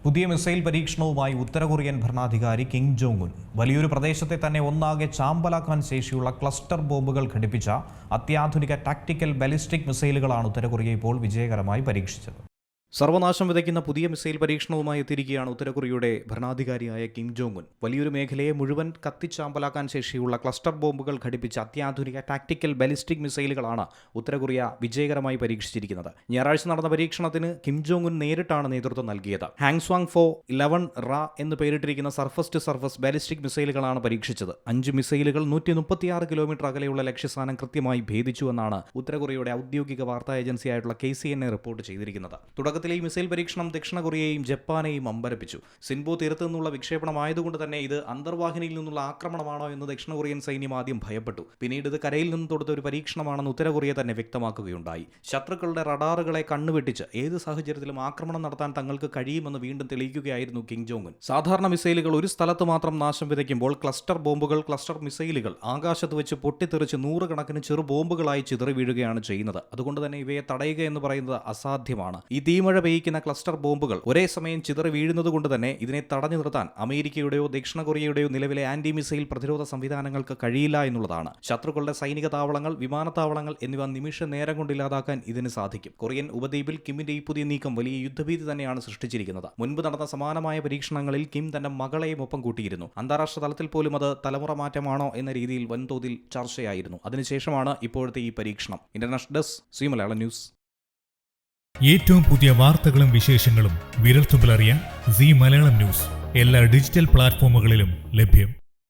പുതിയ മിസൈൽ പരീക്ഷണവുമായി ഉത്തര കൊറിയൻ ഭരണാധികാരി Kim Jong Un വലിയൊരു പ്രദേശത്തെ തന്നെ ഒന്നാകെ ചാമ്പലാക്കാൻ ശേഷിയുള്ള ക്ലസ്റ്റർ ബോംബുകൾ ഘടിപ്പിച്ച അത്യാധുനിക ടാക്ടിക്കൽ ബാലിസ്റ്റിക് മിസൈലുകളാണ് ഉത്തര കൊറിയ ഇപ്പോൾ വിജയകരമായി പരീക്ഷിച്ചത്. സർവനാശം വിതയ്ക്കുന്ന പുതിയ മിസൈൽ പരീക്ഷണവുമായി എത്തിയിരിക്കുകയാണ് ഉത്തര കൊറിയയുടെ ഭരണാധികാരിയായ കിം ജോങ് ഉൻ. വലിയൊരു മേഖലയെ മുഴുവൻ കത്തിച്ചാമ്പലാക്കാൻ ശേഷിയുള്ള ക്ലസ്റ്റർ ബോംബുകൾ ഘടിപ്പിച്ച അത്യാധുനിക ടാക്ടിക്കൽ ബാലിസ്റ്റിക് മിസൈലുകളാണ് ഉത്തര കൊറിയ വിജയകരമായി പരീക്ഷിച്ചിരിക്കുന്നത്. ഞായറാഴ്ച നടന്ന പരീക്ഷണത്തിന് കിം ജോങ് ഉൻ നേരിട്ടാണ് നേതൃത്വം നൽകിയത്. ഹാങ്സ്വാങ് ഫോ 11 റ എന്ന് പേരിട്ടിരിക്കുന്ന സർഫസ് ടു സർഫസ് ബാലിസ്റ്റിക് മിസൈലുകളാണ് പരീക്ഷിച്ചത്. 5 മിസൈലുകൾ 136 കിലോമീറ്റർ അകലെയുള്ള ലക്ഷ്യസ്ഥാനം കൃത്യമായി ഭേദിച്ചുവെന്നാണ് ഉത്തര കൊറിയയുടെ ഔദ്യോഗിക വാർത്താ ഏജൻസിയായിട്ടുള്ള KCNA റിപ്പോർട്ട് ചെയ്തിരിക്കുന്നത്. ഈ മിസൈൽ പരീക്ഷണം ദക്ഷിണ കൊറിയയെയും ജപ്പാനെയും അമ്പരപ്പിച്ചു. സിൻബോ തീരത്തു നിന്നുള്ള വിക്ഷേപണമായതുകൊണ്ട് തന്നെ ഇത് അന്തർവാഹിനിയിൽ നിന്നുള്ള ആക്രമണമാണോ എന്ന് ദക്ഷിണ കൊറിയൻ സൈന്യം ആദ്യം ഭയപ്പെട്ടു. പിന്നീട് ഇത് കരയിൽ നിന്ന് തൊടുത്ത ഒരു പരീക്ഷണമാണെന്ന് ഉത്തര കൊറിയ തന്നെ വ്യക്തമാക്കുകയുണ്ടായി. ശത്രുക്കളുടെ റഡാറുകളെ കണ്ണുവെട്ടിച്ച് ഏത് സാഹചര്യത്തിലും ആക്രമണം നടത്താൻ തങ്ങൾക്ക് കഴിയുമെന്ന് വീണ്ടും തെളിയിക്കുകയായിരുന്നു കിം ജോങ് ഉൻ. സാധാരണ മിസൈലുകൾ ഒരു സ്ഥലത്ത് മാത്രം നാശം വിതയ്ക്കുമ്പോൾ ക്ലസ്റ്റർ ബോംബുകൾ, ക്ലസ്റ്റർ മിസൈലുകൾ ആകാശത്ത് വെച്ച് പൊട്ടിത്തെറിച്ച് 100 കണക്കിന് ചെറു ബോംബുകളായി ചിതറി വീഴുകയാണ് ചെയ്യുന്നത്. അതുകൊണ്ട് തന്നെ ഇവയെ തടയുക എന്ന് പറയുന്നത് അസാധ്യമാണ്. ഈ തീമഴ പെയ്യിക്കുന്ന ക്ലസ്റ്റർ ബോംബുകൾ ഒരേ സമയം ചിതറി വീഴുന്നത് കൊണ്ട് തന്നെ ഇതിനെ തടഞ്ഞു നിർത്താൻ അമേരിക്കയുടെയോ ദക്ഷിണ കൊറിയയുടെയോ നിലവിലെ ആന്റി മിസൈൽ പ്രതിരോധ സംവിധാനങ്ങൾക്ക് കഴിയില്ല എന്നുള്ളതാണ്. ശത്രുക്കളുടെ സൈനിക താവളങ്ങൾ, വിമാനത്താവളങ്ങൾ എന്നിവ നിമിഷ നേരം കൊണ്ട് ഇല്ലാതാക്കാൻ ഇതിന് സാധിക്കും. കൊറിയൻ ഉപദ്വീപിൽ കിമ്മിന്റെ ഈ പുതിയ നീക്കം വലിയ യുദ്ധഭീതി തന്നെയാണ് സൃഷ്ടിച്ചിരിക്കുന്നത്. മുൻപ് നടന്ന സമാനമായ പരീക്ഷണങ്ങളിൽ കിം തന്റെ മകളെയും ഒപ്പം കൂട്ടിയിരുന്നു. അന്താരാഷ്ട്ര തലത്തിൽ പോലും അത് തലമുറ മാറ്റമാണോ എന്ന രീതിയിൽ വൻതോതിൽ ചർച്ചയായിരുന്നു. അതിനുശേഷമാണ് ഇപ്പോഴത്തെ ഈ പരീക്ഷണം. International desk, C Malayalam news. ഏറ്റവും പുതിയ വാർത്തകളും വിശേഷങ്ങളും വിരൽത്തുമ്പിലറിയാൻ സി മലയാളം ന്യൂസ് എല്ലാ ഡിജിറ്റൽ പ്ലാറ്റ്ഫോമുകളിലും ലഭ്യം.